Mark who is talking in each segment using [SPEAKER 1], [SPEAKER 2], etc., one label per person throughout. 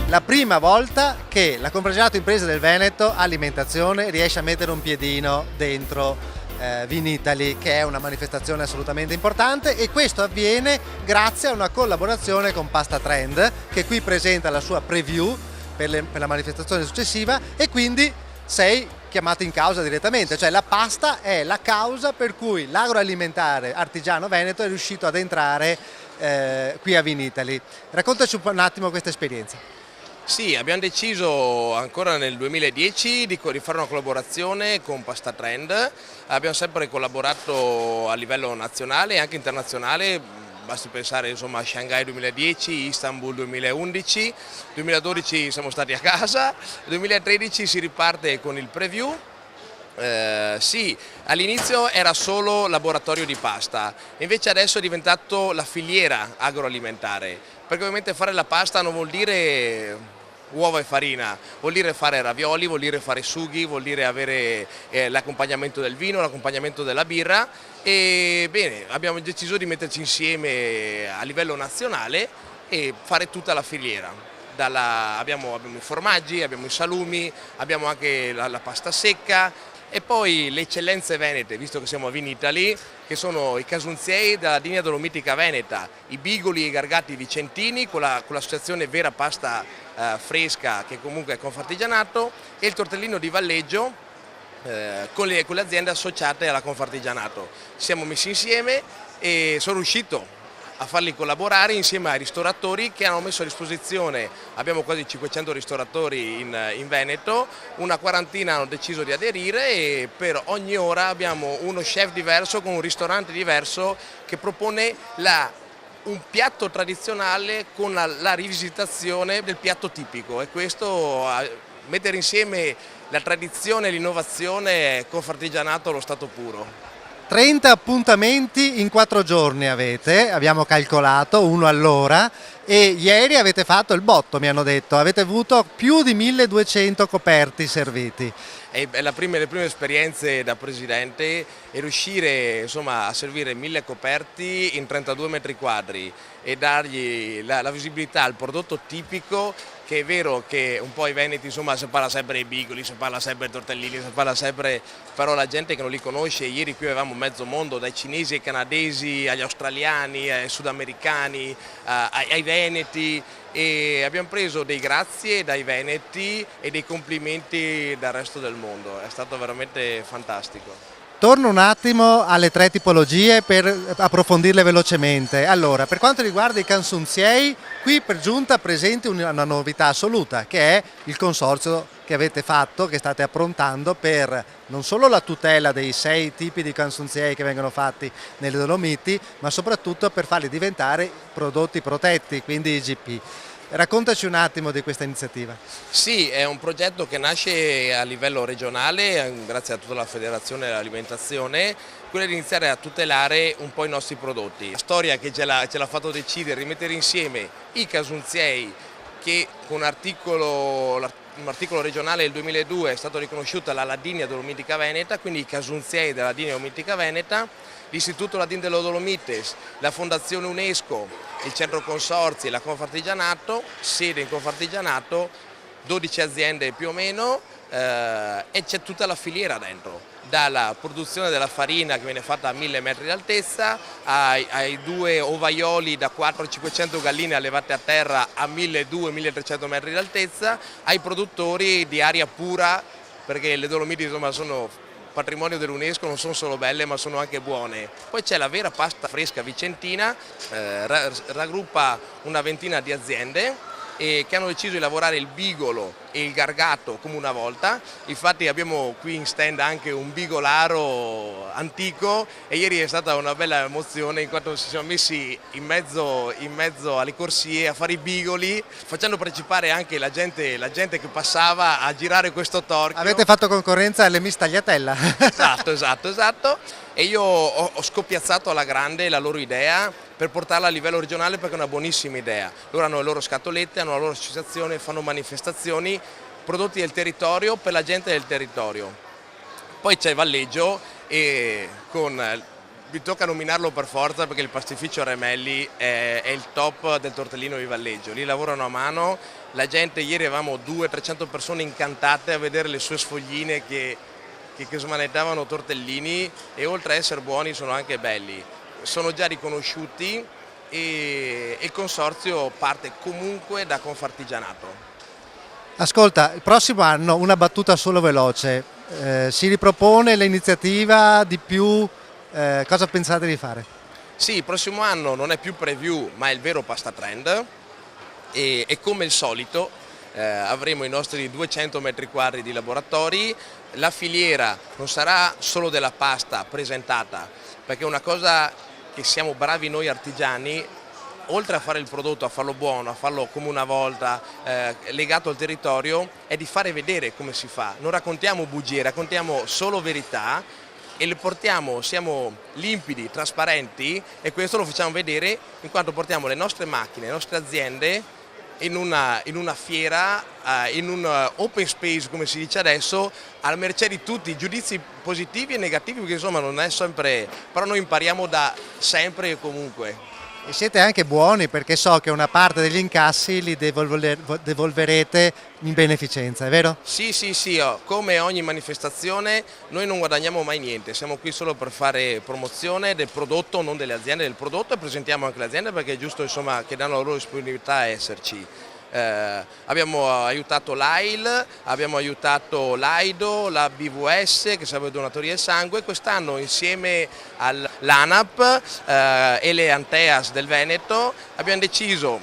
[SPEAKER 1] la prima volta che la Confartigianato Imprese del Veneto Alimentazione riesce a mettere un piedino dentro Vinitaly, che è una manifestazione assolutamente importante, e questo avviene grazie a una collaborazione con Pasta Trend, che qui presenta la sua preview per la manifestazione successiva, e quindi sei chiamato in causa direttamente, cioè la pasta è la causa per cui l'agroalimentare artigiano veneto è riuscito ad entrare qui a Vinitaly. Raccontaci un attimo questa esperienza.
[SPEAKER 2] Sì, abbiamo deciso ancora nel 2010 di fare una collaborazione con Pasta Trend. Abbiamo sempre collaborato a livello nazionale e anche internazionale, basti pensare insomma, a Shanghai 2010, Istanbul 2011, 2012 siamo stati a casa, 2013 si riparte con il preview. Sì, all'inizio era solo laboratorio di pasta, invece adesso è diventato la filiera agroalimentare, perché ovviamente fare la pasta non vuol dire uova e farina, vuol dire fare ravioli, vuol dire fare sughi, vuol dire avere l'accompagnamento del vino, l'accompagnamento della birra, e bene, abbiamo deciso di metterci insieme a livello nazionale e fare tutta la filiera. Abbiamo i formaggi, abbiamo i salumi, abbiamo anche la pasta secca e poi le eccellenze venete, visto che siamo a Vinitaly, che sono i casunziei della linea dolomitica veneta, i bigoli e i gargati vicentini con l'associazione Vera Pasta Fresca, che comunque è Confartigianato, e il tortellino di Valleggio con le aziende associate alla Confartigianato. Ci siamo messi insieme e sono riuscito a farli collaborare insieme ai ristoratori che hanno messo a disposizione, abbiamo quasi 500 ristoratori in Veneto, una quarantina hanno deciso di aderire e per ogni ora abbiamo uno chef diverso con un ristorante diverso che propone un piatto tradizionale con la rivisitazione del piatto tipico, e questo, mettere insieme la tradizione e l'innovazione, Confartigianato allo stato puro.
[SPEAKER 1] 30 appuntamenti in 4 giorni abbiamo calcolato, uno all'ora, e ieri avete fatto il botto, mi hanno detto, avete avuto più di 1200 coperti serviti.
[SPEAKER 2] Le prime esperienze da presidente è riuscire insomma, a servire 1000 coperti in 32 metri quadri e dargli la visibilità al prodotto tipico, che è vero che un po' i veneti insomma si parla sempre dei bigoli, si parla sempre dei tortellini, si parla sempre, però la gente che non li conosce, ieri qui avevamo mezzo mondo, dai cinesi ai canadesi, agli australiani, ai sudamericani, ai veneti, e abbiamo preso dei grazie dai veneti e dei complimenti dal resto del mondo, è stato veramente fantastico.
[SPEAKER 1] Torno un attimo alle 3 tipologie per approfondirle velocemente. Allora, per quanto riguarda i cansunziei, qui per giunta presente una novità assoluta, che è il consorzio che avete fatto, che state approntando per non solo la tutela dei 6 tipi di cansunziei che vengono fatti nelle Dolomiti, ma soprattutto per farli diventare prodotti protetti, quindi IGP. Raccontaci un attimo di questa iniziativa.
[SPEAKER 2] Sì, è un progetto che nasce a livello regionale, grazie a tutta la Federazione dell'Alimentazione, quello di iniziare a tutelare un po' i nostri prodotti. La storia che ce l'ha fatto decidere di mettere insieme i casunziei, che con un articolo regionale del 2002 è stato riconosciuta la Ladinia Dolomitica Veneta, quindi i casunziei della Ladinia Dolomitica Veneta, l'Istituto Ladin delle Dolomites, la Fondazione UNESCO, il Centro Consorzi, la Confartigianato, sede in Confartigianato, 12 aziende più o meno, e c'è tutta la filiera dentro, dalla produzione della farina che viene fatta a 1000 metri d'altezza, ai 2 ovaioli da 400-500 galline allevate a terra a 1200-1300 metri d'altezza, ai produttori di aria pura, perché le Dolomiti insomma sono patrimonio dell'UNESCO, non sono solo belle ma sono anche buone. Poi c'è la Vera Pasta Fresca vicentina, raggruppa una ventina di aziende che hanno deciso di lavorare il bigolo e il gargato come una volta. Infatti abbiamo qui in stand anche un bigolaro antico, e ieri è stata una bella emozione in quanto ci siamo messi in mezzo alle corsie a fare i bigoli, facendo partecipare anche la gente che passava a girare questo torchio.
[SPEAKER 1] Avete fatto concorrenza alle Miss Tagliatella.
[SPEAKER 2] Esatto. E io ho scoppiazzato alla grande la loro idea per portarla a livello regionale, perché è una buonissima idea. Loro hanno le loro scatolette, hanno la loro associazione, fanno manifestazioni, prodotti del territorio per la gente del territorio. Poi c'è Valleggio, e con mi tocca nominarlo per forza perché il pastificio Remelli è il top del tortellino di Valleggio, lì lavorano a mano, la gente, ieri avevamo 200-300 persone incantate a vedere le sue sfogline che smanettavano tortellini e oltre a essere buoni sono anche belli, sono già riconosciuti e il consorzio parte comunque da Confartigianato.
[SPEAKER 1] Ascolta, il prossimo anno una battuta solo veloce, si ripropone l'iniziativa di più, cosa pensate di fare?
[SPEAKER 2] Sì, il prossimo anno non è più preview ma è il vero Pasta Trend e come al solito avremo i nostri 200 metri quadri di laboratori, la filiera non sarà solo della pasta presentata perché una cosa che siamo bravi noi artigiani, oltre a fare il prodotto, a farlo buono, a farlo come una volta, legato al territorio, è di fare vedere come si fa. Non raccontiamo bugie, raccontiamo solo verità e le portiamo, siamo limpidi, trasparenti e questo lo facciamo vedere in quanto portiamo le nostre macchine, le nostre aziende in una fiera, in un open space come si dice adesso, alla mercé di tutti, giudizi positivi e negativi perché insomma non è sempre, però noi impariamo da sempre e comunque.
[SPEAKER 1] E siete anche buoni perché so che una parte degli incassi li devolverete in beneficenza, è vero?
[SPEAKER 2] Sì, come ogni manifestazione noi non guadagniamo mai niente, siamo qui solo per fare promozione del prodotto, non delle aziende, del prodotto e presentiamo anche le aziende perché è giusto insomma, che danno la loro disponibilità a esserci. Abbiamo aiutato l'AIL, abbiamo aiutato l'AIDO, la BVS che serve donatoria del sangue, quest'anno insieme all'ANAP e le Anteas del Veneto abbiamo deciso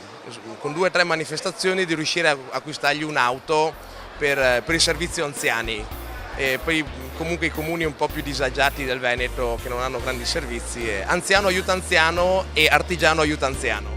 [SPEAKER 2] con 2 o 3 manifestazioni di riuscire a acquistargli un'auto per il servizio anziani e poi comunque i comuni un po' più disagiati del Veneto che non hanno grandi servizi, anziano aiuta anziano e artigiano aiuta anziano.